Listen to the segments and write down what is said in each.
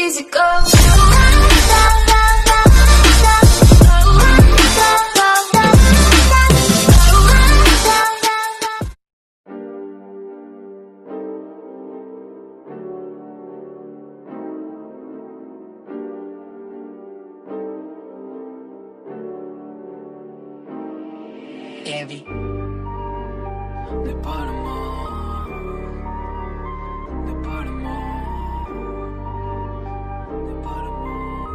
easy go. Envy n'est pas le mort, n'est pas le mort, n'est pas le mort.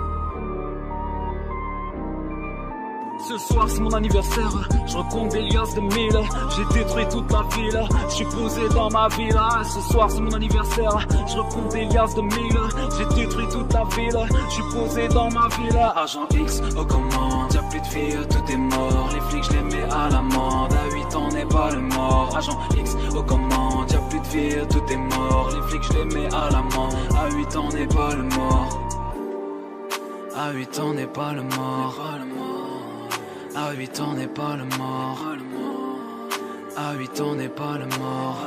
Ce soir c'est mon anniversaire, je recompte des liasses de mille. J'ai détruit toute la ville, je suis posé dans ma villa. Ce soir c'est mon anniversaire, je recompte des liasses de mille. J'ai détruit toute la ville, je suis posé dans ma villa. Agent X aux commandes, y'a plus de filles, tout est mort. Les flics je les mets à l'amende, à 8 ans n'est pas le mort. Agent X aux commandes, y'a plus de filles, tout est mort. Les flics je les mets à l'amende, à 8 ans n'est pas le mort. À 8 ans n'est pas le mort. À 8 ans n'est pas le mort. À 8 ans n'est pas le mort.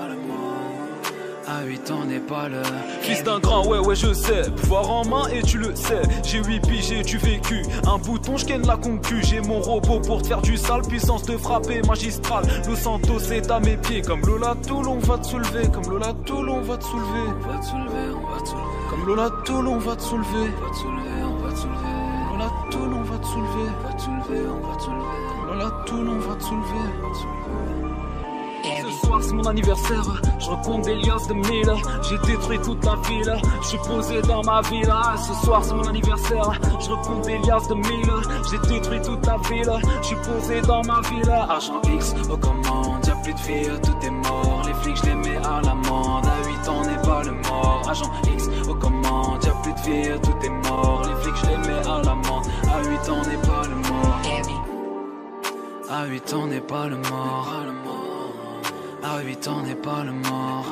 À 8 ans n'est pas le fils d'un grand, ouais je sais. Pouvoir en main et tu le sais. J'ai 8 piges et du vécu. Un bouton, je ken la concu. J'ai mon robot pour te faire du sale. Puissance de frapper magistrale. Los Santos est à mes pieds. Comme Lola Toulon va te soulever. Comme Lola Toulon va te soulever. On va te soulever, on va te soulever. Comme Lola Toulon va te soulever. On va te soulever, on va te soulever. Lola Toulon va te soulever. On va te soulever, on va te soulever. Lola Toulon va te soulever. On va te soulever. Ce soir c'est mon anniversaire, je recompte des liasses de mille. J'ai détruit toute la ville, je suis posé dans ma villa. Ce soir c'est mon anniversaire, je recompte des liasses de mille. J'ai détruit toute la ville, je suis posé dans ma villa. Agent X aux commandes, y'a plus de filles, tout est mort. Les flics je les mets à l'amende, à 8 ans n'est pas le mort. Agent X aux commandes, y'a plus de filles, tout est mort. Les flics je les mets à l'amende, à 8 ans n'est pas le mort. À 8 ans n'est pas le mort. À 8 ans n'est pas le mort.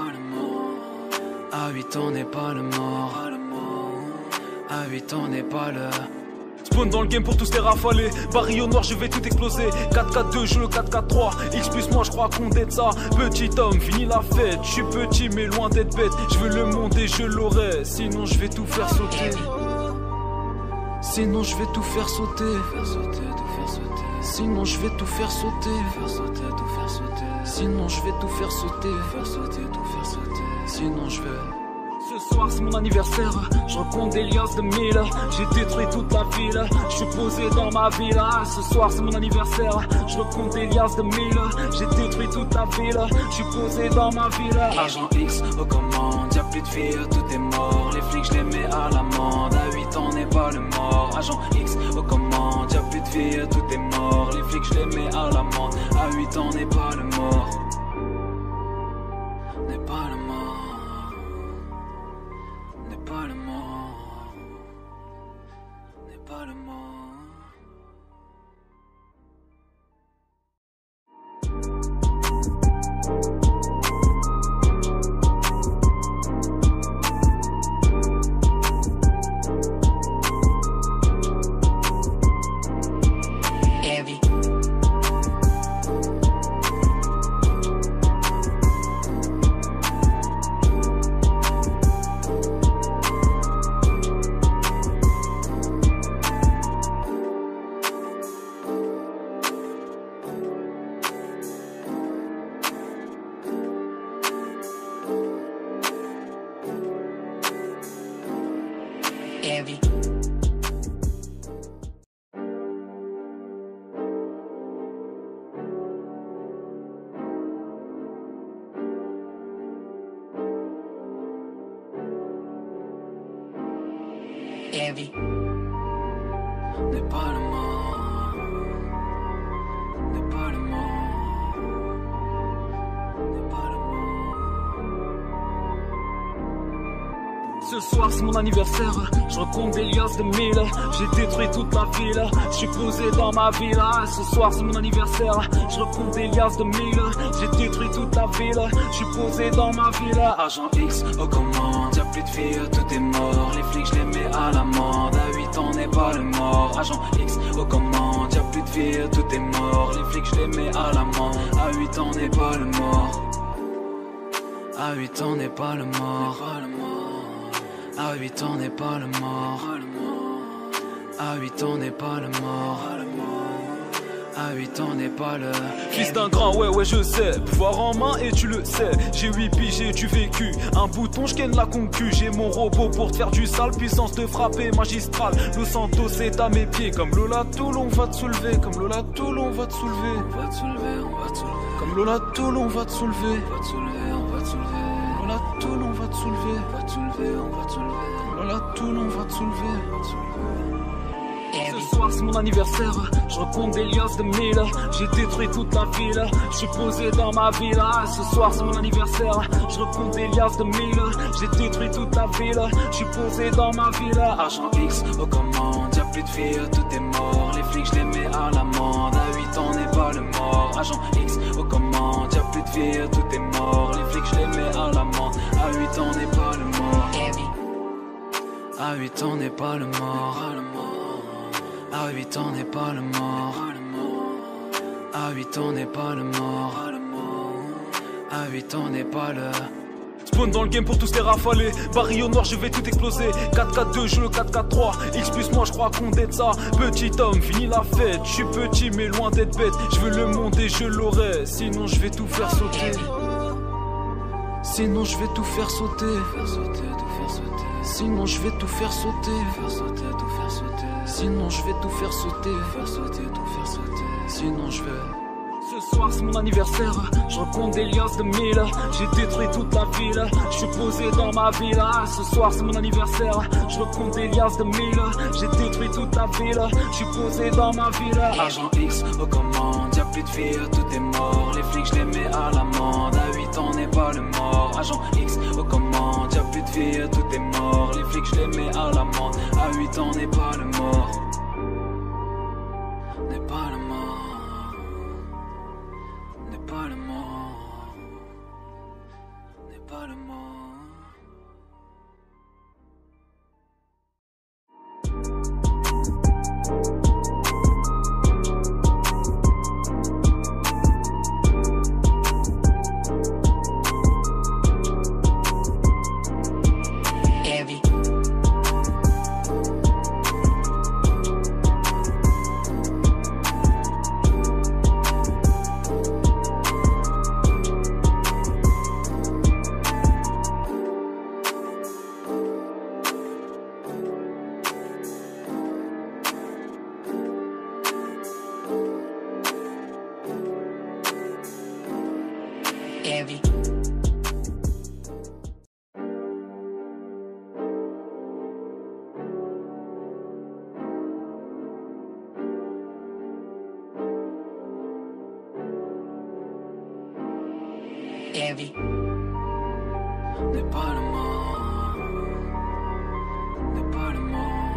À 8 ans n'est pas le mort. À 8 ans n'est pas le spawn dans le game pour tous les rafaler. Baril au noir je vais tout exploser. 4-4-2 je le 4-4-3. X plus moi je crois qu'on est ça. Petit homme fini la fête. Je suis petit mais loin d'être bête. Je veux le monde et je l'aurai. Sinon je vais tout faire sauter. Sinon je vais tout faire sauter. Sinon je vais tout faire sauter. Sinon je vais tout faire sauter. Sinon je vais. Ce soir c'est mon anniversaire, je recompte des liasses de mille. J'ai détruit toute la ville, je suis posé dans ma villa. Ce soir c'est mon anniversaire, je recompte des liasses de mille. J'ai détruit toute la ville, je suis posé dans ma villa. Agent X aux commandes, y'a plus de filles, tout est mort. Les flics je les mets à l'amende, à 8 ans n'est pas le mort. Agent X aux commandes, y'a plus de filles, tout est mort. Les flics je les mets à l'amende, à 8 ans n'est pas le mort. N'est pas le mort. N'est pas le mort. N'est pas le mort. Envy Envy Envy n'est pas le mort. N'est pas le mort. N'est pas le mort. Ce soir c'est mon anniversaire, je recompte des liasses de mille. J'ai détruit toute la ville, je suis posé dans ma villa. Ce soir c'est mon anniversaire, je recompte des liasses de mille. J'ai détruit toute la ville, je suis posé dans ma villa. Agent X aux commandes, y'a plus de filles, tout est mort. Les flics je les mets à l'amende, à 8 ans n'est pas le mort. Agent X aux commandes, y'a plus de filles, tout est mort. Les flics je les mets à l'amende, à 8 ans n'est pas le mort. À 8 ans n'est pas le mort. À 8 ans n'est pas le mort. À 8 ans n'est pas le mort. À 8 ans n'est pas le fils d'un grand, ouais je sais. Pouvoir en main et tu le sais. J'ai 8 piges, j'ai du vécu. Un bouton, je ken la concu. J'ai mon robot pour te faire du sale. Puissance de frapper magistrale. Los Santos est à mes pieds. Comme Lola Toulon va te soulever. Comme Lola Toulon va te soulever. On va te soulever, on va te soulever. Comme Lola Toulon va te soulever. On va te soulever, on va te soulever. Lola Toulon va te soulever. On va te soulever, on va te soulever. Lola Toulon va te soulever. On va te soulever. Ce soir c'est mon anniversaire, je recompte des liasses de 1000. J'ai détruit toute la ville, je suis posé dans ma villa. Ce soir c'est mon anniversaire, je recompte des liasses de 1000. J'ai détruit toute la ville, je suis posé dans ma villa. Agent X aux commandes, y'a plus de filles, tout est mort. Les flics je les mets à l'amende, à 8 ans n'est pas le mort. Agent X aux commandes, y'a plus de filles, tout est mort. Les flics je les mets à l'amende, à 8 ans n'est pas le mort. À 8 ans n'est pas le mort. À 8 ans n'est pas le mort. À 8 ans n'est pas le mort. À 8 ans n'est pas le Spawn dans le game pour tous les rafaler. Baril au noir, je vais tout exploser. 4-4-2, je le 4-4-3. X plus moi, je crois qu'on est ça. Petit homme, fini la fête. Je suis petit, mais loin d'être bête. Je veux le monde et je l'aurai. Sinon, je vais tout faire sauter. Sinon, je vais tout faire sauter. Sinon, je vais tout faire sauter. Sinon, je vais tout faire sauter. Sinon, je vais. Ce soir c'est mon anniversaire, je recompte des liasses de 1000. J'ai détruit toute la ville, je suis posé dans ma villa. Ce soir c'est mon anniversaire, je recompte des liasses de 1000. J'ai détruit toute la ville, je suis posé dans ma villa. Agent X aux commandes, y'a plus de filles, tout est mort. Les flics je les mets à l'amende, à 8 ans n'est pas le mort. Agent X aux commandes, y'a plus de filles, tout est mort. Les flics je les mets à l'amende, à 8 ans n'est pas le mort. N'est pas le mort. N'est pas le mort. N'est pas le mort. Heavy. Heavy. N'est pas le mort. N'est pas le mort.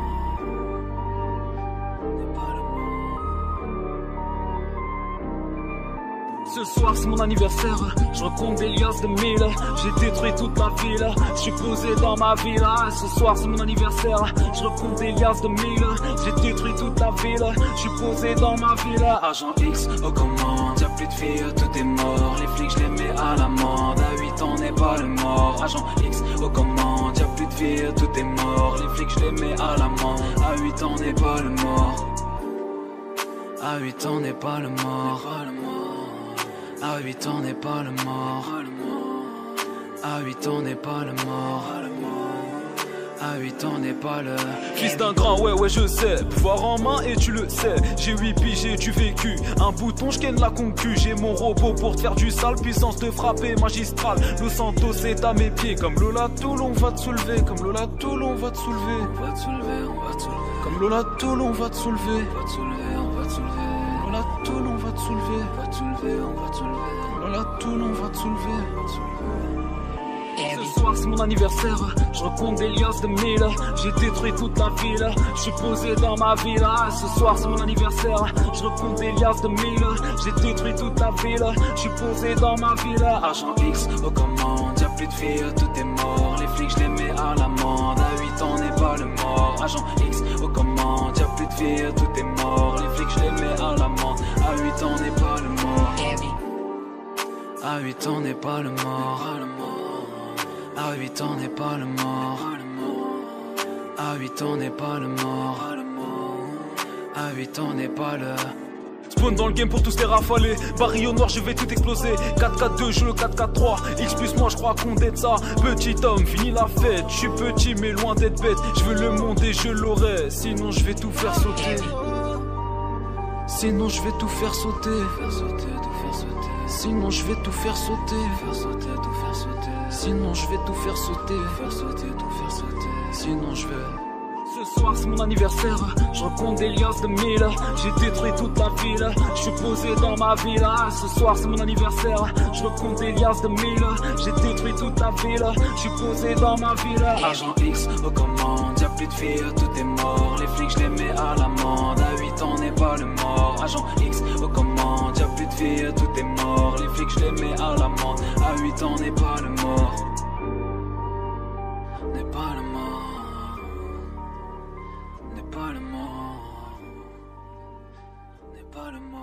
N'est pas le mort. Ce soir c'est mon anniversaire, je recompte des liasses de 1000. J'ai détruit toute la ville, je suis posé dans ma villa. Ce soir c'est mon anniversaire, je recompte des liasses de 1000. J'ai détruit toute la ville, je suis posé dans ma villa. Agent X aux commandes, y'a plus de filles, tout est mort. Les flics je les mets à l'amende, à 8 ans n'est pas le mort. Agent X aux commandes, y'a plus de filles, tout est mort. Les flics je les mets à l'amende, à 8 ans n'est pas le mort. À 8 ans n'est pas le mort. À 8 ans n'est pas le mort. À 8 ans n'est pas le mort. À 8 ans n'est pas le fils d'un grand, ouais je sais. Pouvoir en main et tu le sais. J'ai 8 piges, j'ai du vécu. Un bouton, je ken la concu. J'ai mon robot pour te faire du sale. Puissance de frapper magistrale. Los Santos est à mes pieds. Comme Lola Toulon va te soulever. Comme Lola Toulon va te soulever. On va te soulever, on va te soulever. Comme Lola Toulon va te soulever. On va te soulever, on va te soulever. Lola Toulon va te soulever. On va te soulever, on va te soulever. Lola Toulon va te soulever. On va te soulever. Ce soir c'est mon anniversaire, je recompte des liasses de 1000. J'ai détruit toute la ville, je suis posé dans ma villa. Ce soir c'est mon anniversaire, je recompte des liasses de 1000. J'ai détruit toute la ville, je suis posé dans ma villa. Agent X aux commandes, y'a plus de filles, tout est mort. Les flics je les mets à l'amende, à 8 ans n'est pas le mort. Agent X aux commandes, y'a plus de filles, tout est mort. Les flics je les mets à l'amende, à 8 ans n'est pas le mort. À 8 ans n'est pas le mort. À 8 ans n'est pas le mort. À 8 ans n'est pas le mort. À 8 ans n'est pas le... Spawn dans le game pour tous les rafaler. Baril au noir, je vais tout exploser. 4-4-2, je le 4-4-3. X plus moi, je crois qu'on est ça. Petit homme, fini la fête. Je suis petit, mais loin d'être bête. Je veux le monde et je l'aurai. Sinon, je vais tout faire sauter. Sinon, je vais tout faire sauter. Sinon, je vais tout faire sauter. Sinon, je vais tout faire sauter. Sinon, je vais. Ce soir c'est mon anniversaire, je recompte des liasses de 1000. J'ai détruit toute la ville, je suis posé dans ma ville. Ce soir c'est mon anniversaire, je recompte des liasses de 1000. J'ai détruit toute la ville, je suis posé dans ma ville. Agent X aux commandes, y'a plus de filles, tout est mort. Les flics je les mets à l'amende, à 8 ans n'est pas le mort. Agent X aux commandes, y'a plus de filles, tout est mort. Les flics je les mets à l'amende, à 8 ans n'est pas le mort. N'est pas le mort. N'est pas le mort. N'est pas le mort.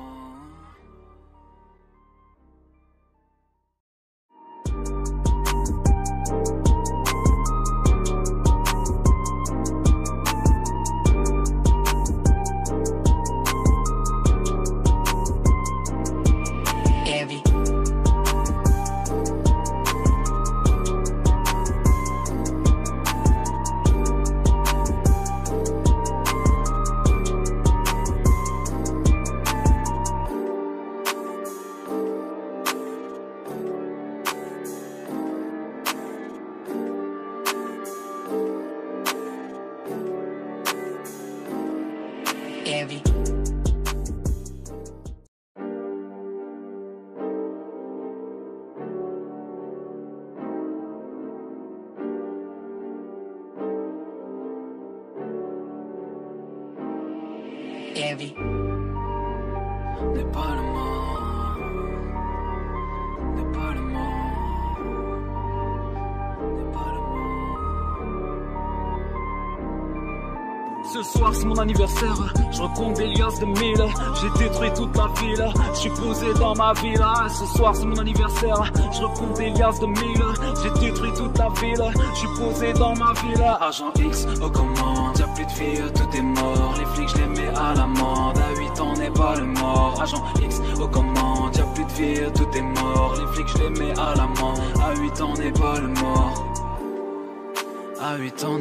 Heavy. Heavy. N'est pas le mort. N'est pas le mort. N'est pas le mort. Ce soir c'est mon anniversaire, je recompte des liasses de 1000. J'ai détruit toute la ville, je suis posé dans ma ville. Ce soir c'est mon anniversaire, je recompte des liasses de 1000. J'ai détruit toute la ville, je suis posé dans ma ville. Agent X aux commandes, y'a plus de filles, tout est mort. Les flics je les mets à l'amende, à 8 ans n'est pas le mort. Agent X aux commandes, y'a plus de filles, tout est mort. Les flics je les mets à l'amende, à 8 ans n'est pas le mort. À 8 ans